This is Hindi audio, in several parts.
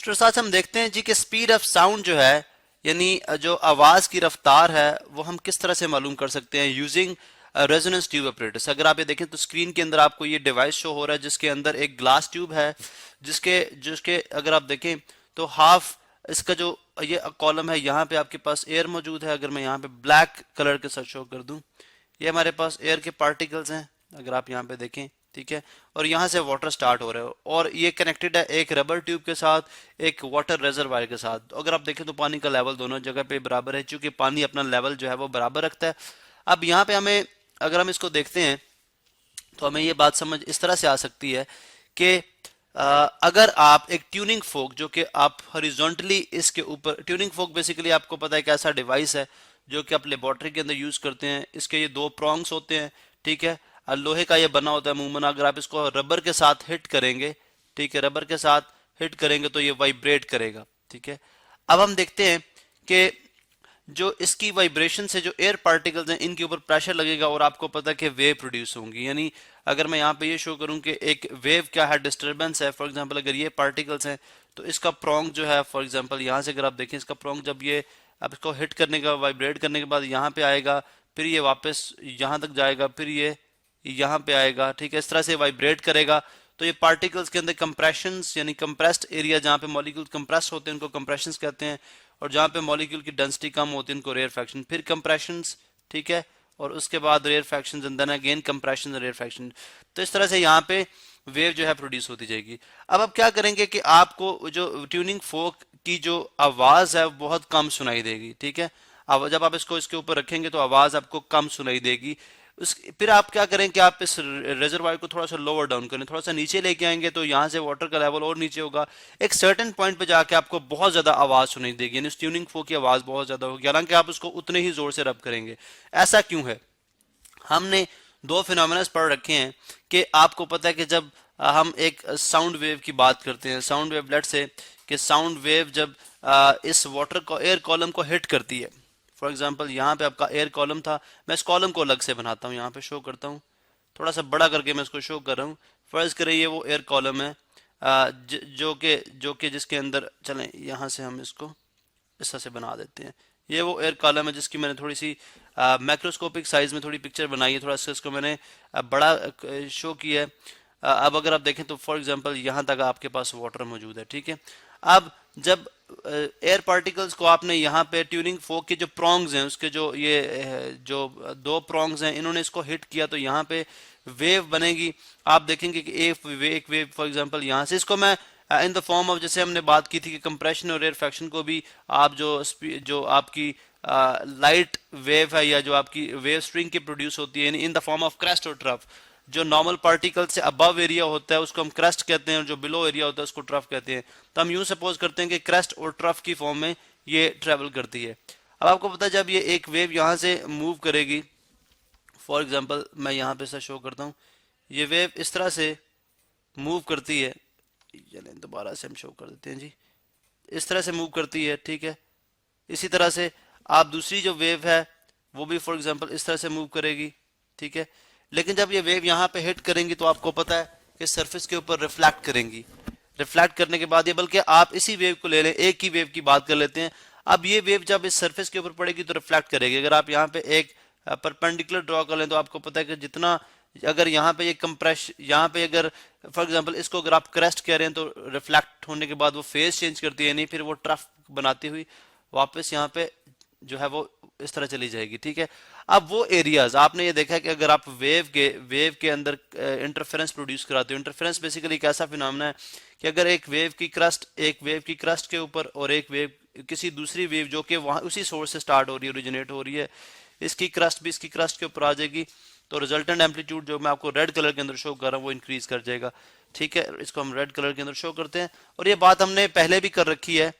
तो साथ हम देखते हैं जी कि स्पीड ऑफ साउंड जो है, यानी जो आवाज की रफ्तार है, वो हम किस तरह से मालूम कर सकते हैं यूजिंग रेजोनेंस ट्यूब ऑपरेटर्स। अगर आप ये देखें तो स्क्रीन के अंदर आपको ये डिवाइस शो हो रहा है जिसके अंदर एक ग्लास ट्यूब है, जिसके जिसके अगर आप देखें तो हाफ इसका जो ये कॉलम है, यहाँ पे आपके पास एयर मौजूद है। अगर मैं यहाँ पे ब्लैक कलर के साथ शो कर दूं, ये हमारे पास एयर के पार्टिकल्स हैं, अगर आप यहाँ पे देखें, ठीक है। और यहाँ से वाटर स्टार्ट हो रहा है और ये कनेक्टेड है एक रबर ट्यूब के साथ, एक वाटर रेजरवायर के साथ। तो अगर आप देखें तो पानी का लेवल दोनों जगह पे बराबर है, क्योंकि पानी अपना लेवल जो है वो बराबर रखता है। अब यहाँ पे हमें, अगर हम इसको देखते हैं तो हमें ये बात समझ इस तरह से आ सकती है कि अगर आप एक ट्यूनिंग फोक, जो कि आप हॉरिजॉन्टली इसके ऊपर, ट्यूनिंग फोक बेसिकली आपको पता है कि ऐसा डिवाइस है जो कि आप लेबोरेटरी के अंदर यूज करते हैं। इसके ये दो प्रॉन्ग्स होते हैं, ठीक है। लोहे का ये बना होता है अमूमन। अगर आप इसको रबर के साथ हिट करेंगे, ठीक है, रबर के साथ हिट करेंगे तो ये वाइब्रेट करेगा, ठीक है। अब हम देखते हैं कि जो इसकी वाइब्रेशन से जो एयर पार्टिकल्स हैं इनके ऊपर प्रेशर लगेगा और आपको पता है कि वेव प्रोड्यूस होंगी। यानी अगर मैं यहाँ पे ये शो करूँ कि एक वेव क्या है, डिस्टर्बेंस है। फॉर एग्जांपल अगर ये पार्टिकल्स हैं तो इसका प्रोंग जो है, फॉर एग्जांपल यहाँ से अगर आप देखें, इसका प्रोंग जब ये अब इसको हिट करने का, वाइब्रेट करने के बाद यहाँ पे आएगा, फिर ये वापस यहाँ तक जाएगा, फिर ये यहाँ पे आएगा, ठीक है। इस तरह से वाइब्रेट करेगा। तो ये पार्टिकल्स के अंदर कंप्रेशंस, यानी कंप्रेस्ड एरिया जहाँ पे मॉलिक्यूल कंप्रेस होते हैं उनको कंप्रेशंस कहते हैं, और जहाँ पे मॉलिक्यूल की डेंसिटी कम होती है उनको रेयरफैक्शन, फिर कंप्रेशंस, ठीक है, और उसके बाद rarefaction and then again compression और रेयरफैक्शन। तो इस तरह से यहाँ पे वेव जो है प्रोड्यूस होती जाएगी। अब आप क्या करेंगे कि आपको जो ट्यूनिंग फोक की जो आवाज है बहुत कम सुनाई देगी, ठीक है। अब जब आप इसको इसके ऊपर रखेंगे तो आवाज आपको कम सुनाई देगी। फिर आप क्या करें कि आप इस रिजर्वायर को थोड़ा सा लोअर डाउन करें, थोड़ा सा नीचे लेके आएंगे तो यहाँ से वाटर का लेवल और नीचे होगा। एक सर्टेन पॉइंट पे जाके आपको बहुत ज्यादा आवाज सुनाई देगी, यानी ट्यूनिंग फोक की आवाज बहुत ज्यादा होगी, हालांकि आप उसको उतने ही जोर से रब करेंगे। ऐसा क्यों है? हमने दो फिनोमेना पढ़ रखे हैं कि आपको पता है कि जब हम एक साउंड वेव की बात करते हैं, साउंड वेव, लेट से कि साउंड वेव जब इस वाटर को, एयर कॉलम को हिट करती है। फॉर एग्जांपल यहाँ पे आपका एयर कॉलम था, मैं इस कॉलम को अलग से बनाता हूँ, यहाँ पे शो करता हूँ, थोड़ा सा बड़ा करके मैं इसको शो कर रहा हूँ। फर्ज करें ये वो एयर कॉलम है जो कि जिसके अंदर, चलें यहाँ से हम इसको इस तरह से बना देते हैं। ये वो एयर कॉलम है जिसकी मैंने थोड़ी सी मैक्रोस्कोपिक साइज में थोड़ी पिक्चर बनाई है, थोड़ा सा इसको मैंने बड़ा शो किया है। अब अगर आप देखें तो फॉर एग्जांपल यहाँ तक आपके पास वाटर मौजूद है, ठीक है। अब जब एयर पार्टिकल्स को आपने यहाँ पे ट्यूनिंग फोक के जो प्रॉन्ग्स हैं, उसके जो ये जो दो प्रॉन्ग्स हैं, इन्होंने इसको हिट किया तो यहाँ पे वेव बनेगी। आप देखेंगे कि एक वेव फॉर एग्जांपल यहाँ से, इसको मैं इन द फॉर्म ऑफ, जैसे हमने बात की थी कि कंप्रेशन और रेयरफैक्शन को भी आप जो आपकी लाइट वेव है या जो आपकी वेव स्ट्रिंग की प्रोड्यूस होती है in the form of crest और ट्रफ। जो नॉर्मल पार्टिकल से अबव एरिया होता है उसको हम क्रेस्ट कहते हैं, और जो बिलो एरिया होता है उसको ट्रफ कहते हैं। तो हम यूं सपोज करते हैं कि क्रेस्ट और ट्रफ की फॉर्म में ये ट्रेवल करती है। अब आपको पता है जब ये एक वेव यहाँ से मूव करेगी, फॉर एग्जाम्पल मैं यहाँ पे शो करता हूँ, ये वेव इस तरह से मूव करती है, चलें दोबारा से हम शो कर देते हैं जी, इस तरह से मूव करती है, ठीक है। इसी तरह से आप दूसरी जो वेव है वो भी फॉर एग्जांपल इस तरह से मूव करेगी, ठीक है। लेकिन जब ये वेव यहाँ पे हिट करेंगी तो आपको पता है कि सरफेस के ऊपर रिफ्लेक्ट करेंगी। रिफ्लेक्ट करने के बाद ये, बल्कि आप इसी वेव को ले लें, एक ही वेव की बात कर लेते हैं। अब ये वेव जब इस सरफेस के ऊपर पड़ेगी तो रिफ्लेक्ट करेगी। अगर आप यहाँ पे एक परपेंडिकुलर ड्रॉ कर लें तो आपको पता है कि जितना, अगर यहाँ पे ये कंप्रेस, यहाँ पे अगर फॉर एग्जांपल इसको अगर आप क्रेस्ट कह रहे हैं तो रिफ्लेक्ट होने के बाद वो फेज चेंज करती है, नहीं फिर वो ट्रफ बनाती हुई वापस यहाँ पे जो है वो इस तरह चली जाएगी, ठीक है। अब वो एरियाज आपने ये देखा है कि अगर आप वेव के अंदर इंटरफेरेंस प्रोड्यूस कराते हो, इंटरफेरेंस बेसिकली एक ऐसा फिनोमेना है कि अगर एक वेव की क्रस्ट के ऊपर और एक वेव किसी दूसरी वेव जो कि वहां उसी सोर्स से स्टार्ट हो रही है, ओरिजिनेट हो रही है, इसकी क्रस्ट भी इसकी क्रस्ट के ऊपर आ जाएगी, तो रिजल्टेंट एम्पलीट्यूड जो मैं आपको रेड कलर के अंदर शो कर रहा हूँ वो इंक्रीज कर जाएगा, ठीक है। इसको हम रेड कलर के अंदर शो करते हैं, और ये बात हमने पहले भी कर रखी है।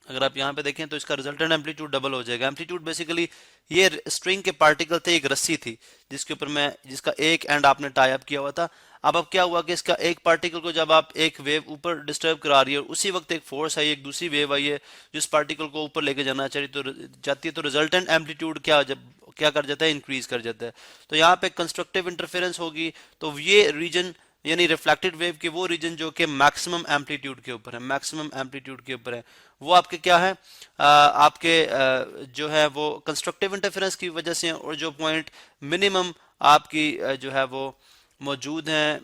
अगर आप यहाँ पे देखें तो इसका रिजल्टेंट एम्पलीट्यूड डबल हो जाएगा। एम्पलीट्यूड बेसिकली ये स्ट्रिंग के पार्टिकल थे, एक रस्सी थी जिसके ऊपर जिसका एक एंड आपने टाई अप किया हुआ था। अब क्या हुआ कि इसका एक पार्टिकल को जब आप एक वेव ऊपर डिस्टर्ब करा रही है और उसी वक्त एक फोर्स आई, एक दूसरी वेव आई है जिस पार्टिकल को ऊपर लेके जाना चाहती है, तो रिजल्टेंट एम्पलीट्यूड क्या कर जाता है, इंक्रीज कर जाता है। तो यहाँ पे कंस्ट्रक्टिव इंटरफेरेंस होगी, तो ये रीजन यानी रिफ्लेक्टेड वेव के वो रीजन जो कि मैक्सिमम एम्पलीट्यूड के ऊपर है, मैक्सिमम एम्पलीट्यूड के ऊपर है, वो आपके क्या है, आपके जो है वो कंस्ट्रक्टिव इंटरफेरेंस की वजह से, और जो पॉइंट मिनिमम आपकी जो है वो मौजूद हैं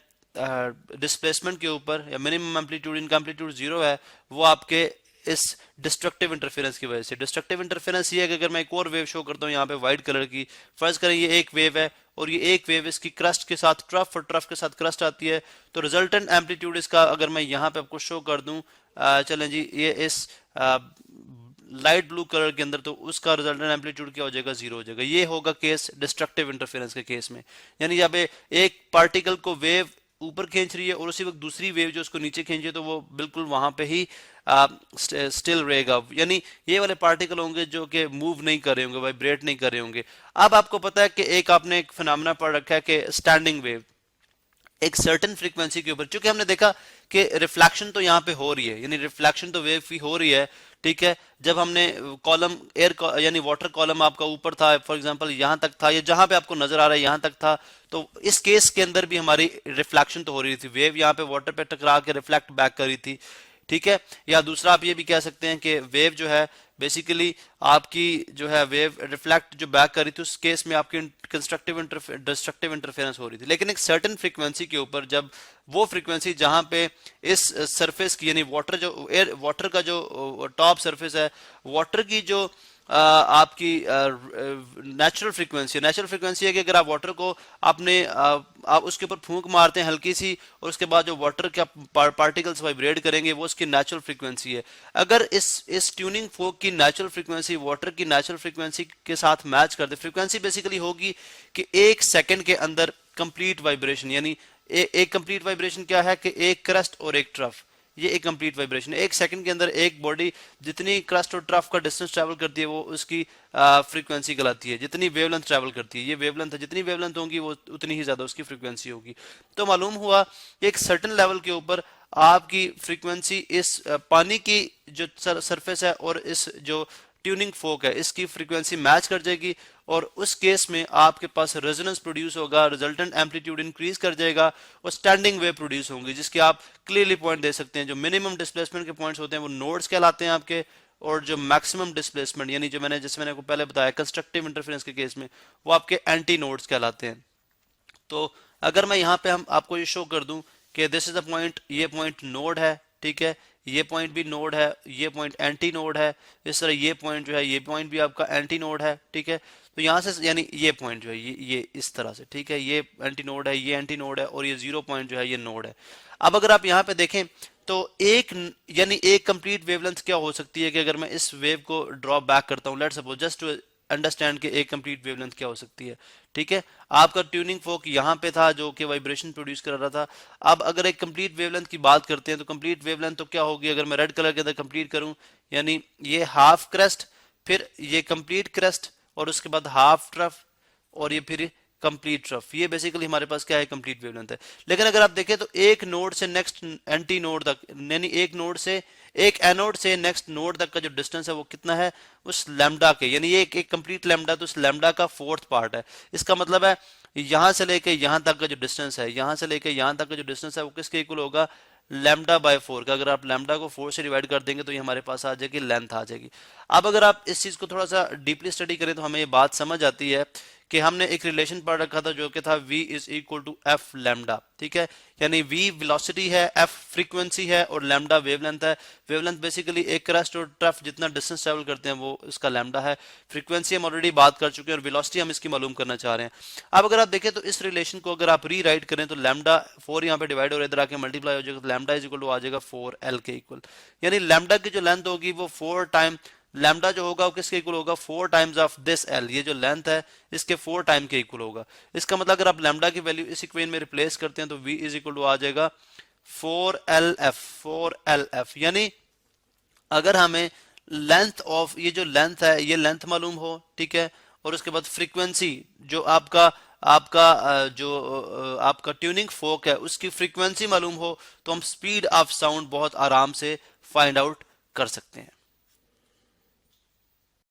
डिस्प्लेसमेंट के ऊपर, या मिनिमम एम्पलीट्यूड, इनका एम्पलीट्यूड जीरो है, वो आपके इस डिस्ट्रक्टिव इंटरफेरेंस की वजह से। डिस्ट्रक्टिव इंटरफेरेंस ये है कि अगर मैं एक और वेव शो करता हूँ यहाँ पे व्हाइट कलर की, फर्ज करें ये एक वेव है और ये एक वेव इसकी क्रस्ट के साथ ट्रफ और ट्रफ के साथ क्रस्ट आती है, तो रिजल्टेंट एम्पलीट्यूड इसका अगर मैं यहाँ पे आपको शो कर दूं, चलें जी, ये इस लाइट ब्लू कलर के अंदर, तो उसका रिजल्टेंट एम्पलीट्यूड क्या हो जाएगा, जीरो हो जाएगा। ये होगा केस डिस्ट्रक्टिव इंटरफेरेंस के केस में, यानी जब एक पार्टिकल को वेव ऊपर खींच रही है और उसी वक्त दूसरी वेव जो उसको नीचे खींच रही है, तो वो बिल्कुल वहां पे ही स्टिल रहेगा, यानी ये वाले पार्टिकल होंगे जो कि मूव नहीं कर रहे होंगे, वाइब्रेट नहीं कर रहे होंगे। अब आपको पता है कि एक आपने एक फिनोमेना पढ़ रखा है कि स्टैंडिंग वेव, एक सर्टेन फ्रीक्वेंसी के ऊपर, चूंकि हमने देखा कि रिफ्लेक्शन तो यहाँ पे हो रही है, यानी रिफ्लेक्शन तो वेव की हो रही है, ठीक है। जब हमने कॉलम एयर यानी वाटर कॉलम आपका ऊपर था, फॉर एग्जांपल यहाँ तक था, या जहां पे आपको नजर आ रहा है यहाँ तक था, तो इस केस के अंदर भी हमारी रिफ्लेक्शन तो हो रही थी, वेव यहाँ पे वाटर पे टकरा के रिफ्लेक्ट बैक कर रही थी, ठीक है। या दूसरा आप ये भी कह सकते हैं कि वेव जो है बेसिकली आपकी जो है वेव रिफ्लेक्ट जो बैक कर रही थी, उस केस में आपकी कंस्ट्रक्टिव डिस्ट्रक्टिव इंटरफेरेंस हो रही थी। लेकिन एक सर्टेन फ्रीक्वेंसी के ऊपर, जब वो फ्रीक्वेंसी जहां पे इस सरफेस की, यानी वाटर जो एयर वाटर का जो टॉप सरफेस है, वाटर की जो आपकी नेचुरल फ्रीक्वेंसी है कि अगर आप वाटर को आपने आप उसके ऊपर फूंक मारते हैं हल्की सी, और उसके बाद जो वाटर के पार्टिकल्स वाइब्रेट करेंगे, वो उसकी नेचुरल फ्रीक्वेंसी है। अगर इस ट्यूनिंग फोक की नेचुरल फ्रीक्वेंसी वाटर की नेचुरल फ्रीक्वेंसी के साथ मैच कर दे, फ्रीक्वेंसी बेसिकली होगी कि एक सेकंड के अंदर कंप्लीट वाइब्रेशन, यानी एक कंप्लीट वाइब्रेशन क्या है कि एक क्रस्ट और एक ट्रफ, ये एक कंप्लीट वाइब्रेशन है। एक सेकंड के अंदर एक बॉडी जितनी क्रस्ट और ट्रफ का डिस्टेंस ट्रैवल करती है, वो उसकी फ्रीक्वेंसी कहलाती है। जितनी वेवलेंथ ट्रैवल करती है, ये वेवलेंथ है, जितनी वेवलेंथ होगी वो उतनी ही ज्यादा उसकी फ्रीक्वेंसी होगी। तो मालूम हुआ एक सर्टेन लेवल के ऊपर आपकी फ्रीक्वेंसी इस पानी की जो सरफेस है और इस जो ट्यूनिंग फोक है, इसकी फ्रीक्वेंसी मैच कर जाएगी, और उस केस में आपके पास रेजोनेंस प्रोड्यूस होगा, रिजल्टेंट एम्पलीट्यूड इंक्रीज कर जाएगा, और स्टैंडिंग वेव प्रोड्यूस होंगी, जिसके आप क्लियरली पॉइंट दे सकते हैं। जो मिनिमम डिस्प्लेसमेंट के पॉइंट्स होते हैं वो नोड्स कहलाते हैं आपके, और जो मैक्सिमम डिस्प्लेसमेंट, यानी जो मैंने आपको पहले बताया कंस्ट्रक्टिव इंटरफेरेंस के केस में, वो आपके एंटी नोड्स कहलाते हैं। तो अगर मैं यहाँ पे हम आपको ये शो कर दूं कि दिस इज अ पॉइंट, ये पॉइंट नोड है, ठीक है, ये पॉइंट भी नोड है, ये पॉइंट एंटी नोड है, इस तरह ये पॉइंट जो है, ये पॉइंट भी आपका एंटी नोड है, ठीक है। तो यहाँ से यानी ये पॉइंट जो है ये इस तरह से, ठीक है, ये एंटी नोड है, ये एंटी नोड है, और ये जीरो पॉइंट जो है ये नोड है। अब अगर आप यहाँ पे देखें तो एक यानी एक कंप्लीट वेवलेंथ क्या हो सकती है कि अगर मैं इस वेव को ड्रॉप बैक करता हूँ, let's suppose, just to understand कि एक कंप्लीट वेवलेंथ क्या हो सकती है, ठीक है। आपका ट्यूनिंग फोक यहाँ पे था जो कि वाइब्रेशन प्रोड्यूस कर रहा था। अब अगर एक कंप्लीट वेवलेंथ की बात करते हैं तो कंप्लीट वेवलेंथ तो क्या होगी, अगर मैं रेड कलर के अंदर कंप्लीट करूं, यानी ये हाफ क्रेस्ट, फिर ये कंप्लीट क्रेस्ट, और उसके बाद हाफ ट्रफ, और ये फिर कंप्लीट ट्रफ, ये बेसिकली हमारे पास क्या है, कंप्लीट वेवलेंथ है। लेकिन अगर आप देखें तो एक नोड से नेक्स्ट एंटी नोड तक, यानी एक नोड से एक एनोड से नेक्स्ट नोड तक का जो डिस्टेंस है वो कितना है, उस लैम्डा के, यानी ये एक कंप्लीट लैम्डा, तो उस लैम्डा का फोर्थ पार्ट है। इसका मतलब है यहां से लेके यहां तक का जो डिस्टेंस है, यहां से लेके यहां तक का जो डिस्टेंस है, वो किसके इक्वल होगा, लैम्डा बाय 4 का। अगर आप लैम्डा को 4 से डिवाइड कर देंगे तो ये हमारे पास आ जाएगी, लेंथ आ जाएगी। अब अगर आप इस चीज को थोड़ा सा डीपली स्टडी करें तो हमें ये बात समझ आती है कि हमने एक रिलेशन पढ़ रखा था जो कि था v is equal to F lambda, ठीक है, यानी v वेलोसिटी है, f फ्रीक्वेंसी है, और लैम्डा वेवलेंथ है। वेवलेंथ बेसिकली एक क्रस्ट और ट्रफ जितना डिस्टेंस ट्रेवल करते हैं वो इसका लैम्डा है। फ्रीक्वेंसी हम ऑलरेडी बात कर चुके हैं, और वेलोसिटी हम इसकी मालूम करना चाह रहे हैं। अब अगर आप देखें तो इस रिलेशन को अगर आप री राइट करें तो लैम्डा 4 यहाँ पे डिवाइड और इधर आके मल्टीप्लाई हो जाएगा, तो लैम्डा इज इक्वल टू आ जाएगा 4l के इक्वल, यानी लैम्डा की जो लेंथ होगी वो 4 टाइम लैम्डा जो होगा वो किसके इक्वल होगा, 4 टाइम्स ऑफ दिस l, ये जो लेंथ है इसके 4 टाइम के इक्वल होगा। इसका मतलब अगर आप लैम्डा की वैल्यू इस इक्वेशन में रिप्लेस करते हैं तो v इज इक्वल टू आ जाएगा 4lf, यानी अगर हमें लेंथ ऑफ ये जो लेंथ है ये लेंथ मालूम हो, ठीक है, और उसके बाद फ्रीक्वेंसी जो आपका आपका ट्यूनिंग फोक है उसकी फ्रीक्वेंसी मालूम हो, तो हम स्पीड ऑफ साउंड बहुत आराम से फाइंड आउट कर सकते हैं।